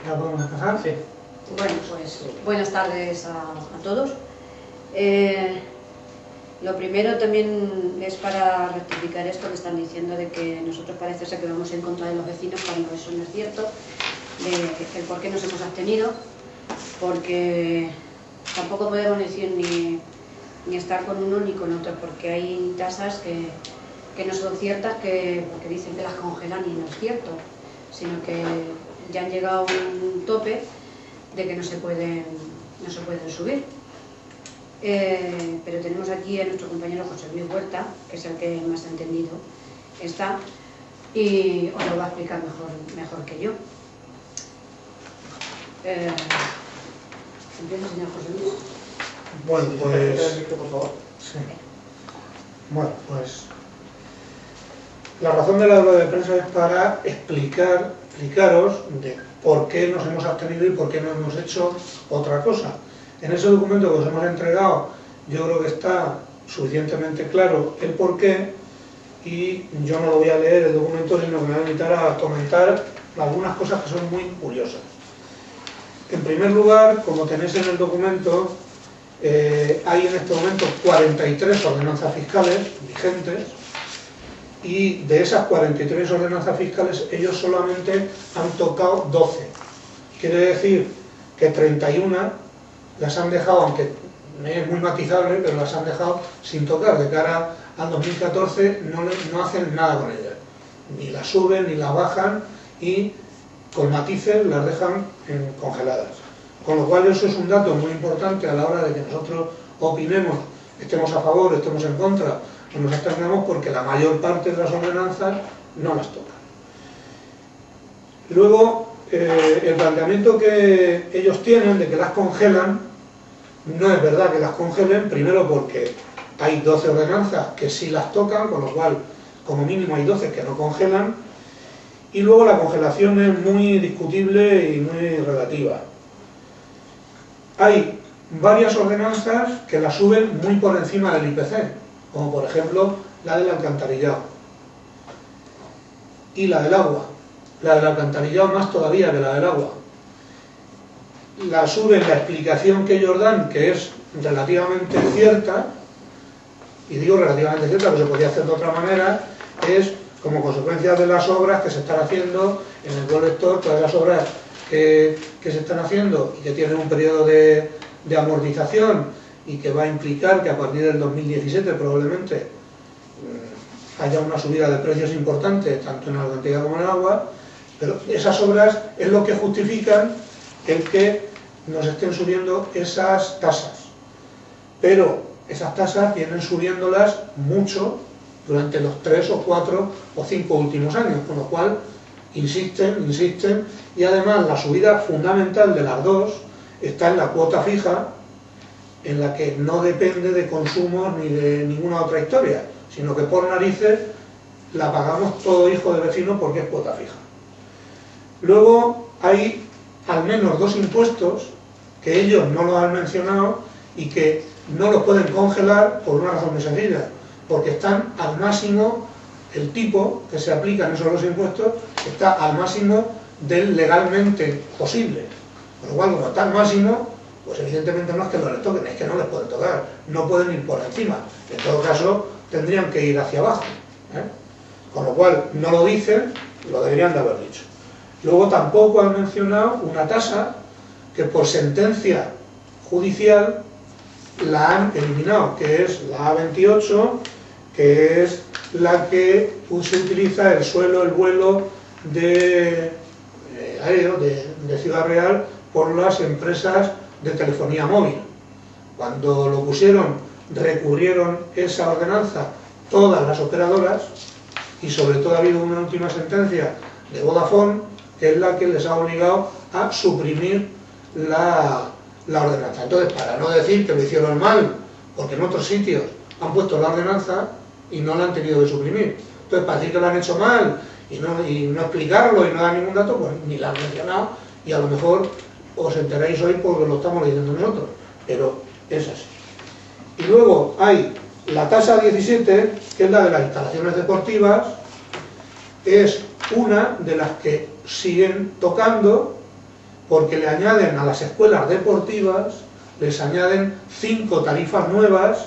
¿Ya podemos empezar? Sí. Bueno, pues buenas tardes a todos. Lo primero también es para rectificar esto que están diciendo de que nosotros parece ser que vamos en contra de los vecinos, cuando eso no es cierto, de el por qué nos hemos abstenido, porque tampoco podemos decir ni estar con uno ni con otro, porque hay tasas que no son ciertas, porque dicen que las congelan y no es cierto, sino que ya han llegado a un tope de que no se pueden subir. Pero tenemos aquí a nuestro compañero José Luis Huerta, que es el que más ha entendido está, y os lo va a explicar mejor que yo. ¿Empieza, señor José Luis? Bueno, pues... Por favor. Sí. Bueno, pues... La razón de la rueda de prensa es para explicaros de por qué nos hemos abstenido y por qué no hemos hecho otra cosa. En ese documento que os hemos entregado, yo creo que está suficientemente claro el por qué, y yo no lo voy a leer el documento, sino que me voy a limitar a comentar algunas cosas que son muy curiosas. En primer lugar, como tenéis en el documento, hay en este momento 43 ordenanzas fiscales vigentes, y de esas 43 ordenanzas fiscales ellos solamente han tocado 12. Quiere decir que 31 las han dejado, aunque es muy matizable, pero las han dejado sin tocar. De cara al 2014 no hacen nada con ellas, ni las suben ni las bajan, y con matices las dejan congeladas. Con lo cual eso es un dato muy importante a la hora de que nosotros opinemos, estemos a favor, estemos en contra, o nos abstengamos, porque la mayor parte de las ordenanzas no las tocan. Luego, el planteamiento que ellos tienen de que las congelan, no es verdad que las congelen, primero porque hay 12 ordenanzas que sí las tocan, con lo cual como mínimo hay 12 que no congelan, y luego la congelación es muy discutible y muy relativa. Hay varias ordenanzas que las suben muy por encima del IPC, como por ejemplo la del alcantarillado y la del agua. La del alcantarillado más todavía que la del agua. La suben, la explicación que ellos dan, que es relativamente cierta, y digo relativamente cierta, pero se podría hacer de otra manera, es como consecuencia de las obras que se están haciendo en el colector, todas las obras que se están haciendo y que tienen un periodo de amortización, y que va a implicar que a partir del 2017 probablemente haya una subida de precios importante, tanto en el alcantarillado como en el agua, pero esas obras es lo que justifican el que nos estén subiendo esas tasas. Pero esas tasas vienen subiéndolas mucho durante los 3 o 4 o 5 últimos años, con lo cual insisten, y además la subida fundamental de las dos está en la cuota fija, en la que no depende de consumos ni de ninguna otra historia, sino que por narices la pagamos todo hijo de vecino porque es cuota fija. Luego hay al menos 2 impuestos que ellos no los han mencionado y que no los pueden congelar por una razón muy sencilla, porque están al máximo, el tipo que se aplica en esos 2 impuestos está al máximo del legalmente posible, con lo cual como está al máximo, pues evidentemente no es que no les toquen, es que no les pueden tocar, no pueden ir por encima, en todo caso tendrían que ir hacia abajo, con lo cual no lo dicen, lo deberían de haber dicho. Luego tampoco han mencionado una tasa que por sentencia judicial la han eliminado, que es la A28, que es la que se utiliza el suelo, el vuelo aéreo de Ciudad Real por las empresas de telefonía móvil. Cuando lo pusieron, recurrieron esa ordenanza todas las operadoras, y sobre todo ha habido una última sentencia de Vodafone, que es la que les ha obligado a suprimir la ordenanza. Entonces, para no decir que lo hicieron mal, porque en otros sitios han puesto la ordenanza y no la han tenido que suprimir. Entonces, para decir que lo han hecho mal y no explicarlo y no dar ningún dato, pues ni la han mencionado, y a lo mejor os enteráis hoy porque lo estamos leyendo nosotros, pero es así. Y luego hay la tasa 17, que es la de las instalaciones deportivas, es una de las que siguen tocando, porque le añaden a las escuelas deportivas, les añaden 5 tarifas nuevas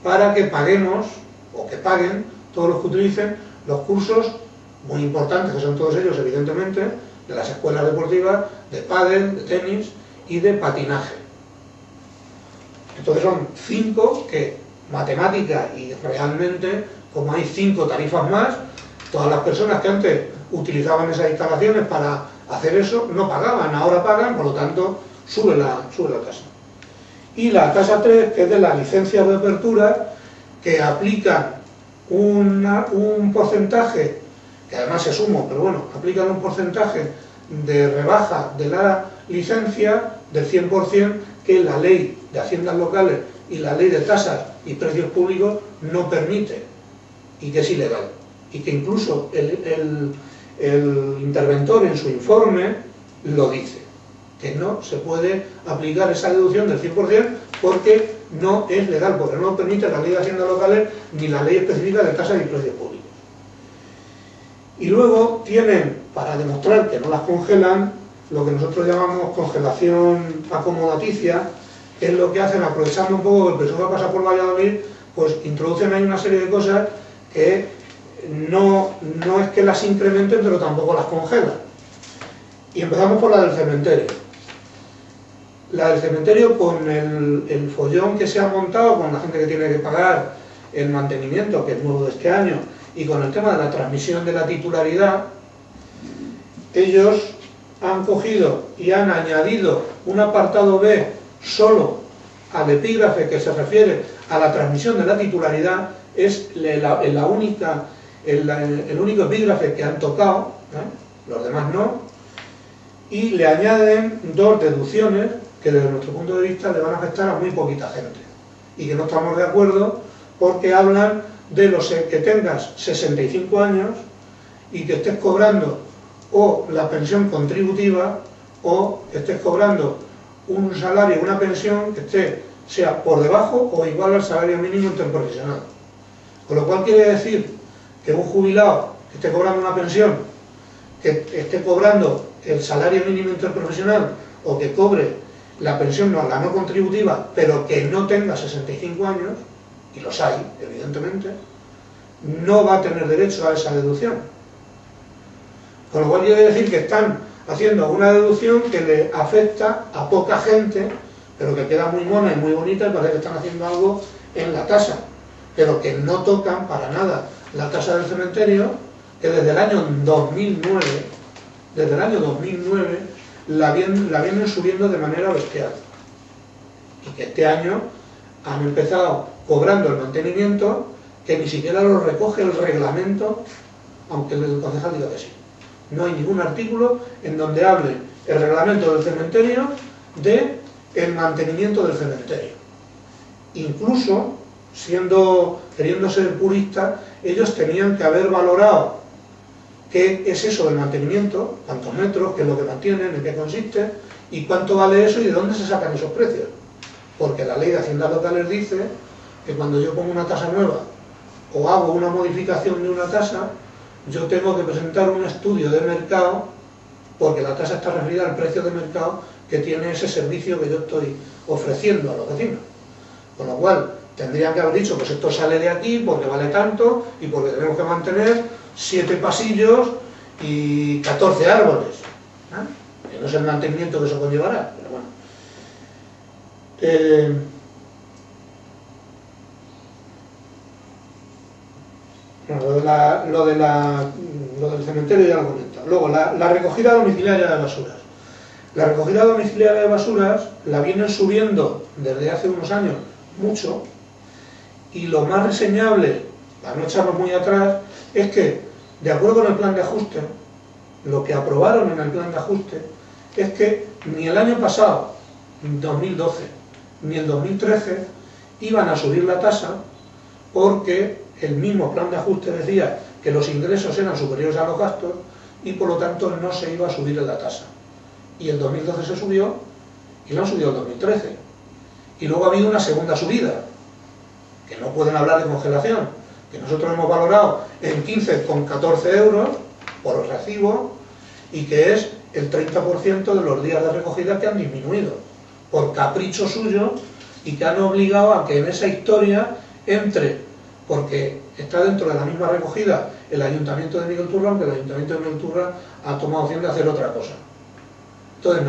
para que paguemos, o que paguen, todos los que utilicen los cursos muy importantes, que son todos ellos evidentemente, de las escuelas deportivas, de pádel, de tenis y de patinaje. Entonces son 5 que, matemática y realmente, como hay 5 tarifas más, todas las personas que antes utilizaban esas instalaciones para hacer eso, no pagaban, ahora pagan, por lo tanto, sube la tasa. Y la tasa 3, que es de las licencias de apertura, que aplican un porcentaje, que además es sumo, pero bueno, aplican un porcentaje de rebaja de la licencia del 100% que la ley de haciendas locales y la ley de tasas y precios públicos no permite, y que es ilegal. Y que incluso el interventor en su informe lo dice, que no se puede aplicar esa deducción del 100% porque no es legal, porque no lo permite la ley de haciendas locales ni la ley específica de tasas y precios públicos. Y luego tienen, para demostrar que no las congelan, lo que nosotros llamamos congelación acomodaticia, que es lo que hacen, aprovechando un poco que el PSOE pasa por Valladolid, pues introducen ahí una serie de cosas que no es que las incrementen, pero tampoco las congelan. Y empezamos por la del cementerio. La del cementerio, con el follón que se ha montado, con la gente que tiene que pagar el mantenimiento, que es nuevo de este año, y con el tema de la transmisión de la titularidad, ellos han cogido y han añadido un apartado B solo al epígrafe que se refiere a la transmisión de la titularidad. Es el único epígrafe que han tocado, los demás no, y le añaden 2 deducciones que desde nuestro punto de vista le van a afectar a muy poquita gente y que no estamos de acuerdo, porque hablan de los que tengas 65 años y que estés cobrando o la pensión contributiva o que estés cobrando un salario, una pensión que sea por debajo o igual al salario mínimo interprofesional. Con lo cual quiere decir que un jubilado que esté cobrando una pensión, que esté cobrando el salario mínimo interprofesional o que cobre la pensión, la no contributiva, pero que no tenga 65 años, y los hay, evidentemente, no va a tener derecho a esa deducción. Con lo cual quiere decir que están haciendo una deducción que le afecta a poca gente, pero que queda muy mona y muy bonita, y parece que están haciendo algo en la tasa, pero que no tocan para nada la tasa del cementerio, que desde el año 2009, la vienen subiendo de manera bestial. Y que este año han empezado cobrando el mantenimiento, que ni siquiera lo recoge el reglamento, aunque el concejal diga que sí. No hay ningún artículo en donde hable el reglamento del cementerio de el mantenimiento del cementerio. Incluso, queriendo ser puristas, ellos tenían que haber valorado qué es eso del mantenimiento, cuántos metros, qué es lo que mantienen, en qué consiste, y cuánto vale eso y de dónde se sacan esos precios. Porque la ley de haciendas locales dice que cuando yo pongo una tasa nueva o hago una modificación de una tasa, yo tengo que presentar un estudio de mercado, porque la tasa está referida al precio de mercado que tiene ese servicio que yo estoy ofreciendo a los vecinos. Con lo cual, tendrían que haber dicho, pues esto sale de aquí porque vale tanto y porque tenemos que mantener 7 pasillos y 14 árboles. Que no es el mantenimiento que eso conllevará, pero bueno. Lo del cementerio ya lo he comentado. Luego, la recogida domiciliaria de basuras. La recogida domiciliaria de basuras la vienen subiendo desde hace unos años mucho, y lo más reseñable, para no echarnos muy atrás, es que, de acuerdo con el plan de ajuste, lo que aprobaron en el plan de ajuste es que ni el año pasado, 2012, ni el 2013 iban a subir la tasa, porque el mismo plan de ajuste decía que los ingresos eran superiores a los gastos y por lo tanto no se iba a subir la tasa. Y el 2012 se subió y lo han subido el 2013. Y luego ha habido una segunda subida, que no pueden hablar de congelación, que nosotros hemos valorado en 15,14 euros por recibo, y que es el 30% de los días de recogida que han disminuido, por capricho suyo, y que han obligado a que en esa historia entre, porque está dentro de la misma recogida el Ayuntamiento de Miguel Turra, aunque el Ayuntamiento de Miguel Turra ha tomado opción de hacer otra cosa. Entonces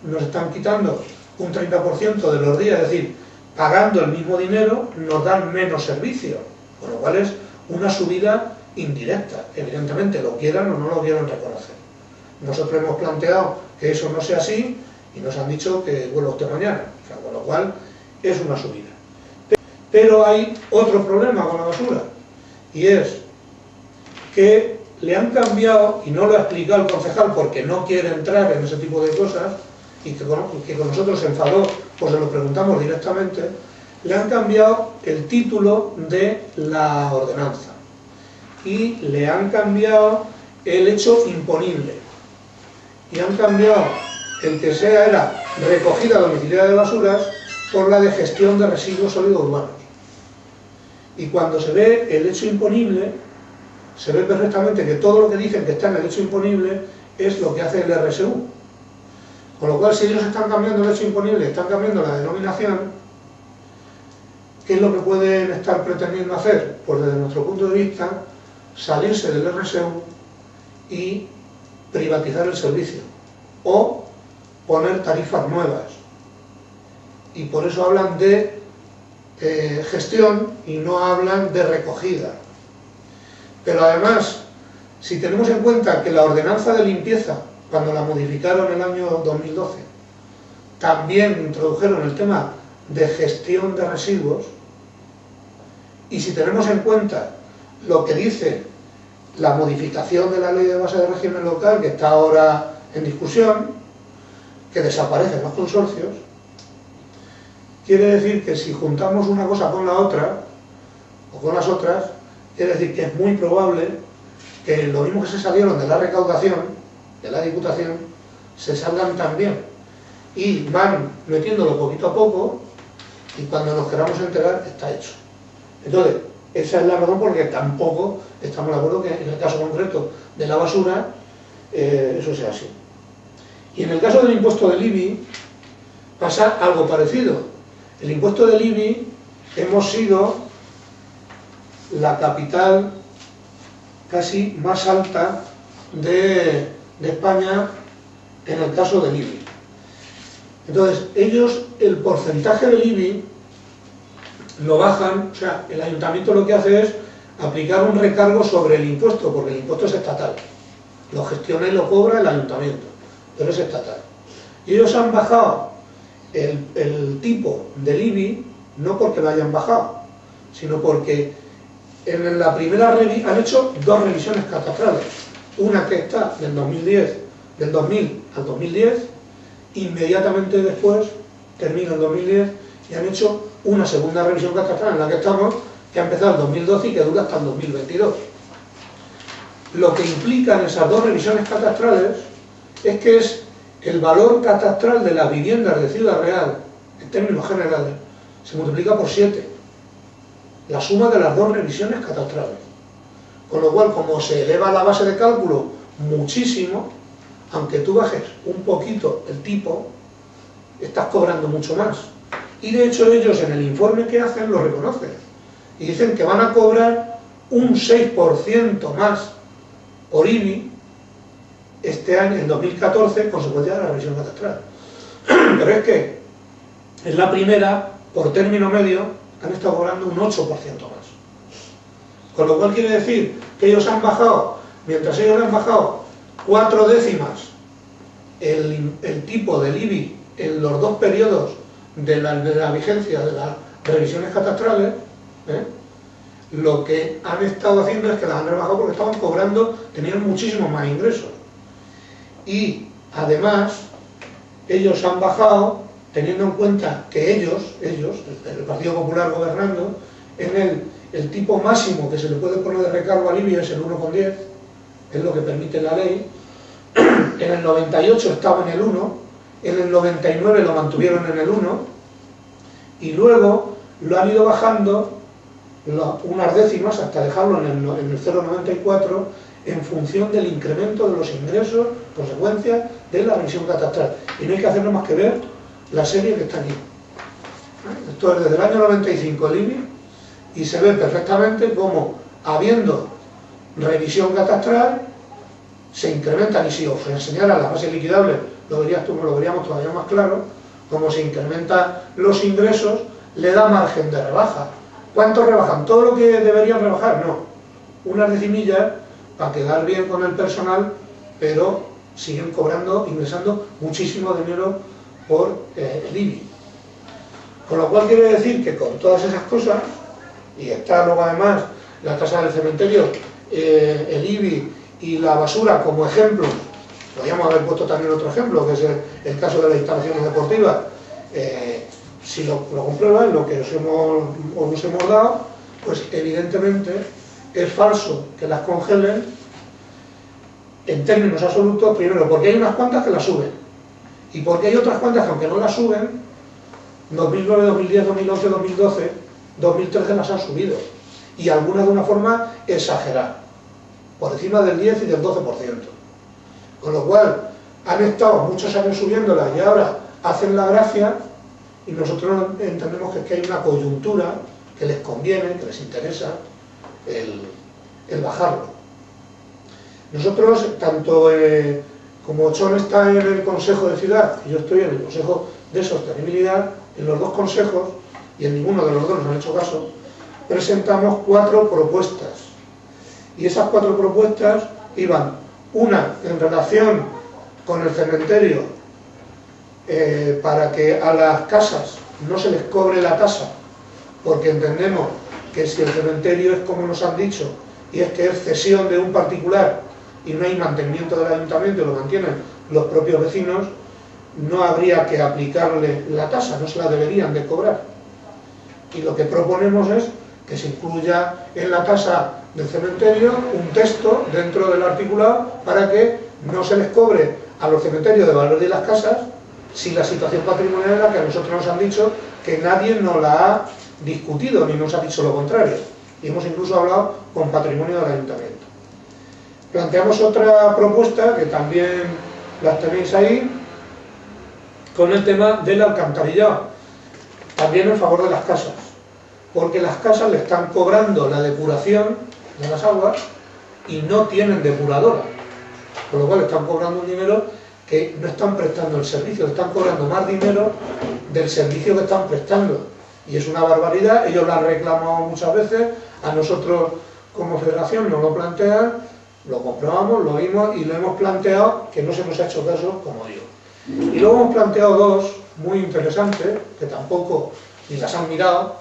nos están quitando un 30% de los días, es decir, pagando el mismo dinero nos dan menos servicio, con lo cual es una subida indirecta, evidentemente, lo quieran o no lo quieran reconocer. Nosotros hemos planteado que eso no sea así y nos han dicho que vuelva usted mañana, o sea, con lo cual es una subida. Pero hay otro problema con la basura, y es que le han cambiado, y no lo ha explicado el concejal porque no quiere entrar en ese tipo de cosas, y que con nosotros se enfadó, pues se lo preguntamos directamente, le han cambiado el título de la ordenanza y le han cambiado el hecho imponible y han cambiado el que era recogida domiciliaria de basuras por la de gestión de residuos sólidos urbanos. Y cuando se ve el hecho imponible, se ve perfectamente que todo lo que dicen que está en el hecho imponible es lo que hace el RSU. Con lo cual, si ellos están cambiando el hecho imponible, están cambiando la denominación, ¿qué es lo que pueden estar pretendiendo hacer? Pues desde nuestro punto de vista, salirse del RSU y privatizar el servicio, o poner tarifas nuevas. Y por eso hablan de gestión y no hablan de recogida. Pero además, si tenemos en cuenta que la ordenanza de limpieza, cuando la modificaron en el año 2012, también introdujeron el tema de gestión de residuos, y si tenemos en cuenta lo que dice la modificación de la ley de base de régimen local, que está ahora en discusión, que desaparecen los consorcios, quiere decir que si juntamos una cosa con la otra, o con las otras, quiere decir que es muy probable que lo mismo que se salieron de la recaudación, de la Diputación, se salgan también. Y van metiéndolo poquito a poco, y cuando nos queramos enterar, está hecho. Entonces, esa es la razón por la que tampoco estamos de acuerdo que en el caso concreto de la basura, eso sea así. Y en el caso del impuesto del IBI, pasa algo parecido. El impuesto del IBI, hemos sido la capital casi más alta de España en el caso del IBI. Entonces, ellos, el porcentaje del IBI lo bajan, o sea, el ayuntamiento lo que hace es aplicar un recargo sobre el impuesto, porque el impuesto es estatal. Lo gestiona y lo cobra el ayuntamiento, pero es estatal. Y ellos han bajado el tipo del IBI, no porque lo hayan bajado, sino porque en la primera han hecho dos revisiones catastrales. Una que está del 2000 al 2010, inmediatamente después termina el 2010 y han hecho una segunda revisión catastral en la que estamos, que ha empezado en 2012 y que dura hasta el 2022. Lo que implican esas dos revisiones catastrales es que es el valor catastral de las viviendas de Ciudad Real, en términos generales, se multiplica por 7. La suma de las dos revisiones catastrales. Con lo cual, como se eleva la base de cálculo muchísimo, aunque tú bajes un poquito el tipo, estás cobrando mucho más. Y de hecho ellos en el informe que hacen lo reconocen. Y dicen que van a cobrar un 6% más por IBI este año, en 2014, consecuencia de la revisión catastral. Pero es que en la primera, por término medio, han estado cobrando un 8% más. Con lo cual quiere decir que ellos han bajado, mientras ellos han bajado 4 décimas el tipo del IBI en los dos periodos de la vigencia de las revisiones catastrales, lo que han estado haciendo es que las han rebajado porque estaban cobrando, tenían muchísimos más ingresos. Y además, ellos han bajado teniendo en cuenta que ellos, el Partido Popular gobernando, en el tipo máximo que se le puede poner de recargo al IBI es el 1,10, es lo que permite la ley. En el 98 estaba en el 1, en el 99 lo mantuvieron en el 1, y luego lo han ido bajando unas décimas hasta dejarlo en el 0,94 en función del incremento de los ingresos, consecuencia de la revisión catastral. Y no hay que hacer nada más que ver la serie que está aquí. Esto es desde el año 95 el IBI, y se ve perfectamente cómo, habiendo revisión catastral, se incrementan, y si os enseñara las bases liquidables, lo veríamos todavía más claro, cómo se incrementan los ingresos, le da margen de rebaja. ¿Cuánto rebajan? ¿Todo lo que deberían rebajar? No. Unas decimillas para quedar bien con el personal, pero siguen cobrando, ingresando muchísimo dinero por el IBI. Con lo cual quiere decir que con todas esas cosas, y está luego además la tasa del cementerio, el IBI y la basura como ejemplo, podríamos haber puesto también otro ejemplo, que es el caso de las instalaciones deportivas. Si lo comprueban, lo que os hemos dado, pues evidentemente es falso que las congelen en términos absolutos, primero porque hay unas cuantas que las suben, y porque hay otras cuantas que aunque no las suben, 2009, 2010, 2011, 2012, 2013 las han subido, y algunas de una forma exagerada, por encima del 10 y del 12%. Con lo cual, han estado muchos años subiéndolas y ahora hacen la gracia, y nosotros entendemos que es que hay una coyuntura que les conviene, que les interesa el bajarlo. Nosotros, tanto como Chon está en el Consejo de Ciudad y yo estoy en el Consejo de Sostenibilidad, en los dos consejos, y en ninguno de los dos nos han hecho caso, presentamos 4 propuestas. Y esas 4 propuestas iban, una en relación con el cementerio, para que a las casas no se les cobre la tasa, porque entendemos que si el cementerio es como nos han dicho, y es que es cesión de un particular y no hay mantenimiento del ayuntamiento, lo mantienen los propios vecinos, no habría que aplicarle la tasa, no se la deberían de cobrar. Y lo que proponemos es que se incluya en la tasa del cementerio un texto dentro del articulado para que no se les cobre a los cementerios de valor de las casas si la situación patrimonial es la que a nosotros nos han dicho, que nadie nos la ha discutido ni nos ha dicho lo contrario. Y hemos incluso hablado con patrimonio del ayuntamiento. Planteamos otra propuesta, que también las tenéis ahí, con el tema del alcantarillado, también en favor de las casas, porque las casas le están cobrando la depuración de las aguas y no tienen depuradora, con lo cual están cobrando un dinero que no están prestando el servicio, están cobrando más dinero del servicio que están prestando, y es una barbaridad. Ellos lo han reclamado muchas veces, a nosotros como federación nos lo plantean, lo comprobamos, lo vimos y lo hemos planteado, que no se nos ha hecho caso, como digo. Y luego hemos planteado 2 muy interesantes, que tampoco ni las han mirado,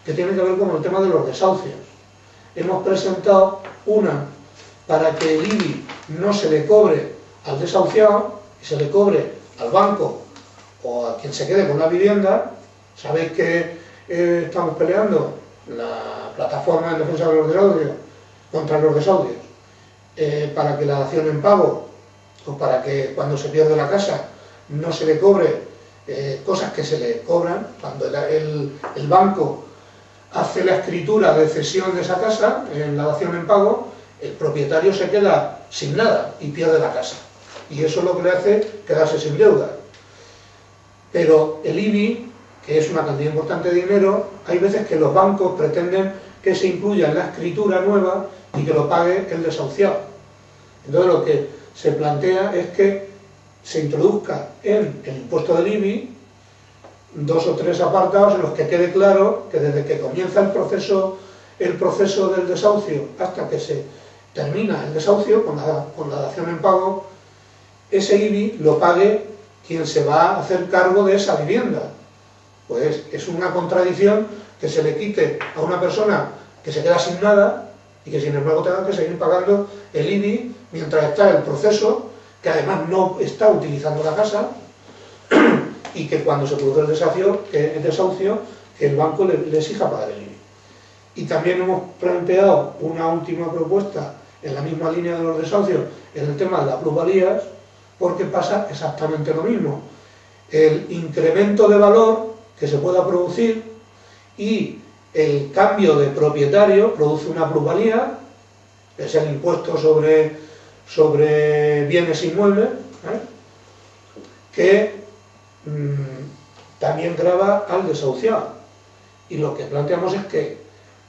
que tienen que ver con el tema de los desahucios. Hemos presentado una para que el IBI no se le cobre al desahuciado y se le cobre al banco o a quien se quede con la vivienda. Sabéis que estamos peleando la plataforma en defensa de los desahucios contra los desahucios, para que la dación en pago, o para que cuando se pierde la casa no se le cobre cosas que se le cobran. Cuando el banco hace la escritura de cesión de esa casa, en la dación en pago, el propietario se queda sin nada y pierde la casa. Y eso es lo que le hace quedarse sin deuda. Pero el IBI, que es una cantidad importante de dinero, hay veces que los bancos pretenden que se incluya en la escritura nueva y que lo pague el desahuciado. Entonces lo que se plantea es que se introduzca en el impuesto del IBI 2 o 3 apartados en los que quede claro que desde que comienza el proceso del desahucio hasta que se termina el desahucio con la dación en pago, ese IBI lo pague quien se va a hacer cargo de esa vivienda. Pues es una contradicción que se le quite a una persona que se queda sin nada y que sin embargo tenga que seguir pagando el IBI mientras está el proceso, que además no está utilizando la casa, y que cuando se produce el desahucio, que el banco le exija pagar el IBI. Y también hemos planteado una última propuesta en la misma línea de los desahucios, en el tema de las plusvalías, porque pasa exactamente lo mismo. El incremento de valor que se pueda producir y el cambio de propietario produce una plusvalía, es el impuesto sobre bienes inmuebles, que también grava al desahuciado. Y lo que planteamos es que,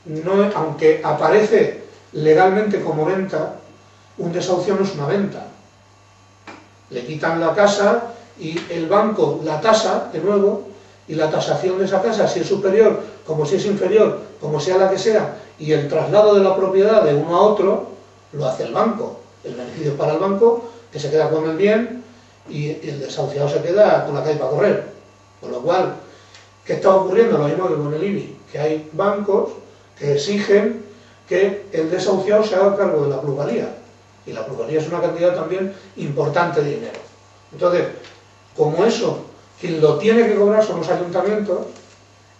no, aunque aparece legalmente como venta, un desahucio no es una venta. Le quitan la casa y el banco la tasa de nuevo, y la tasación de esa casa, si es superior, como si es inferior, como sea la que sea, y el traslado de la propiedad de uno a otro, lo hace el banco. El beneficio es para el banco, que se queda con el bien, y el desahuciado se queda con la calle para correr. Con lo cual, ¿qué está ocurriendo? Lo mismo que con el IBI, que hay bancos que exigen que el desahuciado se haga cargo de la plusvalía. Y la plusvalía es una cantidad también importante de dinero. Entonces, como eso, quien lo tiene que cobrar son los ayuntamientos,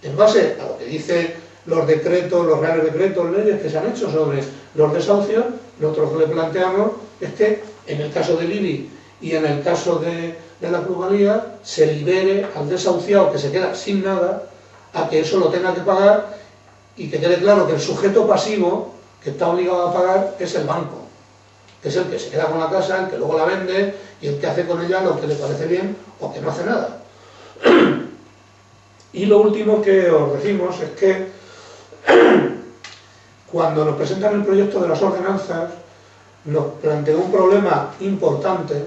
en base a lo que dicen los decretos, los reales decretos, leyes que se han hecho sobre los desahucios, nosotros lo que le planteamos es que en el caso del IBI y en el caso de la plusvalía se libere al desahuciado que se queda sin nada a que eso lo tenga que pagar, y que quede claro que el sujeto pasivo que está obligado a pagar es el banco, que es el que se queda con la casa, el que luego la vende y el que hace con ella lo que le parece bien o que no hace nada. Y lo último que os decimos es que cuando nos presentan el proyecto de las ordenanzas nos planteó un problema importante,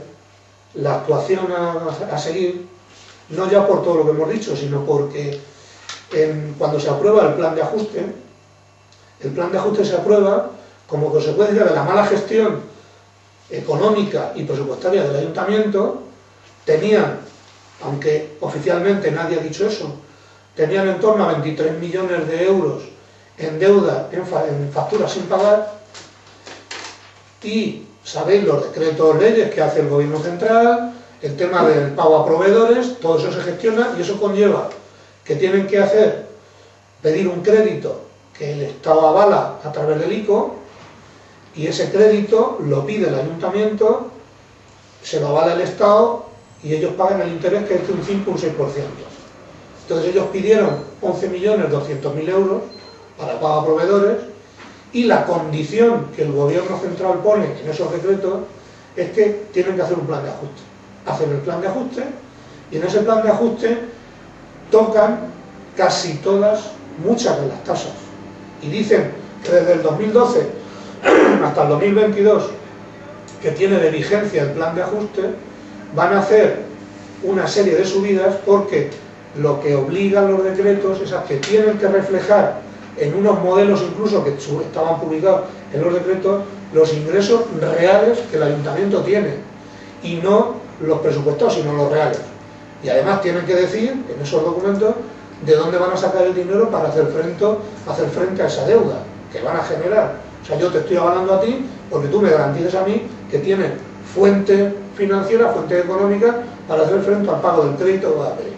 la actuación a seguir, no ya por todo lo que hemos dicho, sino porque cuando se aprueba el plan de ajuste se aprueba como consecuencia de la mala gestión económica y presupuestaria del ayuntamiento. Tenían, aunque oficialmente nadie ha dicho eso, tenían en torno a 23 millones de euros en deuda, en facturas sin pagar, y sabéis los decretos leyes que hace el gobierno central, el tema del pago a proveedores, todo eso se gestiona y eso conlleva que tienen que pedir un crédito que el Estado avala a través del ICO, y ese crédito lo pide el ayuntamiento, se lo avala el Estado y ellos pagan el interés, que es de un 5 o un 6%. Entonces ellos pidieron 11.200.000 euros para pago a proveedores, y la condición que el gobierno central pone en esos decretos es que tienen que hacer un plan de ajuste. Hacen el plan de ajuste y en ese plan de ajuste tocan casi todas, muchas de las tasas. Y dicen que desde el 2012 hasta el 2022, que tiene de vigencia el plan de ajuste, van a hacer una serie de subidas, porque lo que obligan los decretos es a que tienen que reflejar en unos modelos incluso que estaban publicados en los decretos los ingresos reales que el ayuntamiento tiene, y no los presupuestados, sino los reales. Y además tienen que decir en esos documentos de dónde van a sacar el dinero para hacer frente a esa deuda que van a generar. O sea, yo te estoy avalando a ti porque tú me garantices a mí que tienes fuente financiera, fuente económica para hacer frente al pago del crédito o de la pena.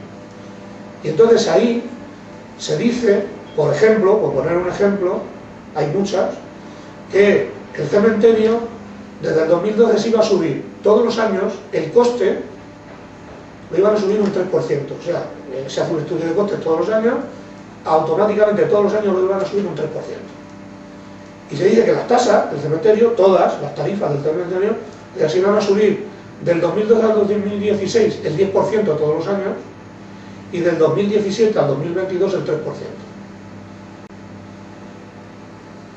Y entonces ahí se dice, por ejemplo, por poner un ejemplo, hay muchas, que el cementerio desde el 2012 se iba a subir todos los años, el coste lo iban a subir un 3%, o sea, se hace un estudio de costes todos los años, automáticamente todos los años lo iban a subir un 3%. Y se dice que las tasas del cementerio, todas las tarifas del cementerio, las iban a subir del 2012 al 2016 el 10% todos los años, y del 2017 al 2022 el 3%.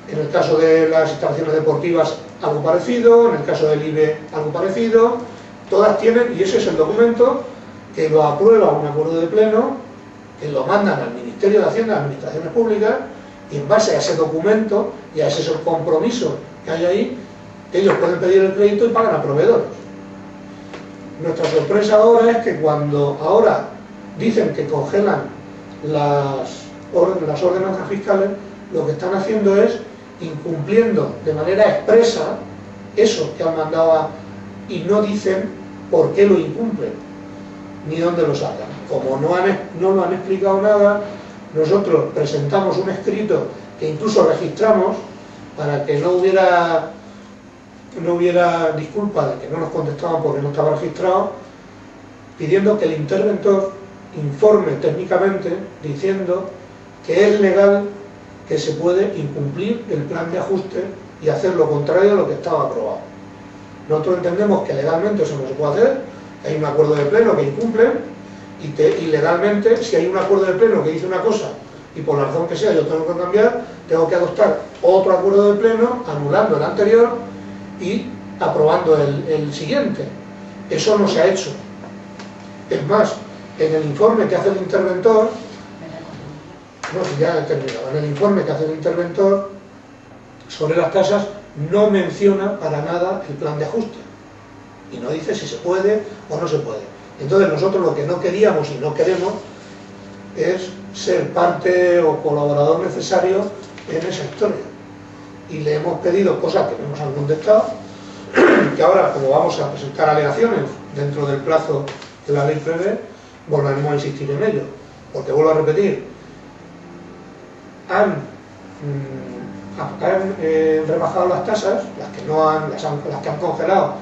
En el caso de las instalaciones deportivas algo parecido, en el caso del IBE algo parecido, todas tienen, y ese es el documento que lo aprueba un acuerdo de pleno, que lo mandan al Ministerio de Hacienda, a las Administraciones Públicas, y en base a ese documento y a ese compromiso que hay ahí, ellos pueden pedir el crédito y pagan a proveedores. Nuestra sorpresa ahora es que cuando ahora dicen que congelan las ordenanzas fiscales, lo que están haciendo es incumpliendo de manera expresa eso que han mandado y no dicen por qué lo incumplen, ni dónde lo sacan. Como no lo han explicado nada, nosotros presentamos un escrito que incluso registramos para que no hubiera disculpa de que no nos contestaban porque no estaba registrado, pidiendo que el interventor informe técnicamente diciendo que es legal, que se puede incumplir el plan de ajuste y hacer lo contrario a lo que estaba aprobado. Nosotros entendemos que legalmente eso no se puede hacer, hay un acuerdo de pleno que incumplen, y legalmente, si hay un acuerdo de pleno que dice una cosa y por la razón que sea yo tengo que cambiar, tengo que adoptar otro acuerdo de pleno anulando el anterior y aprobando el siguiente. Eso no se ha hecho. Es más, en el informe que hace el interventor, no, si ya he terminado, en el informe que hace el interventor sobre las tasas no menciona para nada el plan de ajuste y no dice si se puede o no se puede. Entonces nosotros lo que no queríamos y no queremos es ser parte o colaborador necesario en esa historia, y le hemos pedido cosas que no nos han contestado, que ahora, como vamos a presentar alegaciones dentro del plazo que la ley prevé, volveremos a insistir en ello, porque vuelvo a repetir, han rebajado las tasas, las que han congelado,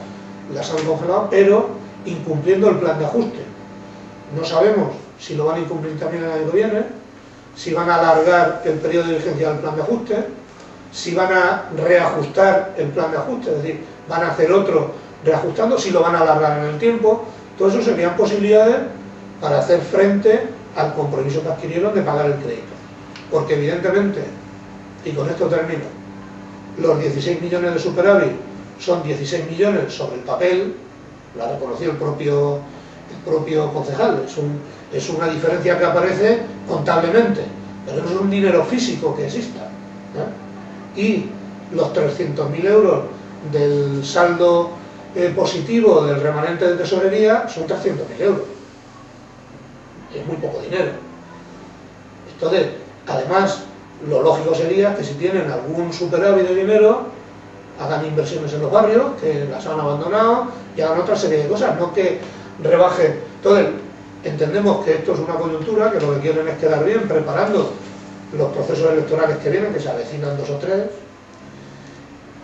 las han congelado, pero incumpliendo el plan de ajuste. No sabemos si lo van a incumplir también el año que viene, si van a alargar el periodo de vigencia del plan de ajuste, si van a reajustar el plan de ajuste, es decir, van a hacer otro reajustando, si lo van a alargar en el tiempo. Todo eso serían posibilidades para hacer frente al compromiso que adquirieron de pagar el crédito. Porque evidentemente, y con esto termino, los 16 millones de superávit son 16 millones sobre el papel, lo ha reconocido el propio concejal, es una diferencia que aparece contablemente, pero no es un dinero físico que exista, ¿eh? Y los 300.000 euros del saldo positivo del remanente de tesorería son 300.000 euros. Es muy poco dinero. Entonces, además, lo lógico sería que si tienen algún superávit de dinero, hagan inversiones en los barrios, que las han abandonado, y hagan otra serie de cosas, no que rebajen. Entonces, entendemos que esto es una coyuntura, que lo que quieren es quedar bien, preparando los procesos electorales que vienen, que se avecinan 2 o 3,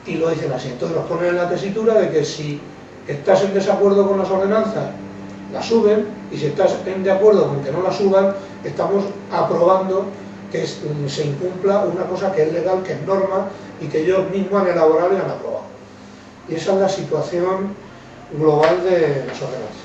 y lo dicen así. Entonces nos ponen en la tesitura de que si estás en desacuerdo con las ordenanzas, las suben, y si estás de acuerdo con que no las suban, estamos aprobando que se incumpla una cosa que es legal, que es norma, y que ellos mismos han elaborado y han aprobado. Y esa es la situación global de las ordenanzas.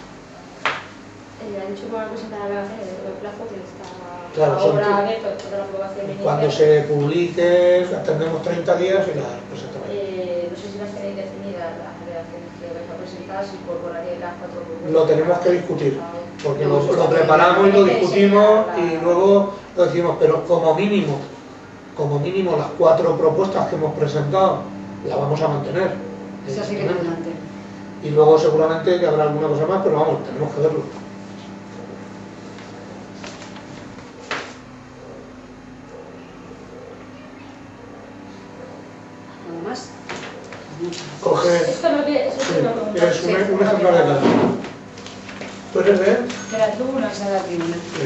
Han dicho que van a presentar el plazo que está claro, ahora abierto después de la aprobación inicial. Cuando se publique, tendremos 30 días y las presentamos. No sé si las tenéis definidas las redacciones que vais a presentar, si incorporaréis las 4 propuestas. Lo tenemos que discutir, porque lo preparamos y lo discutimos y luego lo decimos, pero como mínimo las 4 propuestas que hemos presentado las vamos a mantener. Eso sigue adelante. Y luego seguramente que habrá alguna cosa más, pero vamos, tenemos que verlo. ¿Algo más? Coge, Esto no es es un ejemplar de cada. ¿Tú eres de? Espera tú, no se da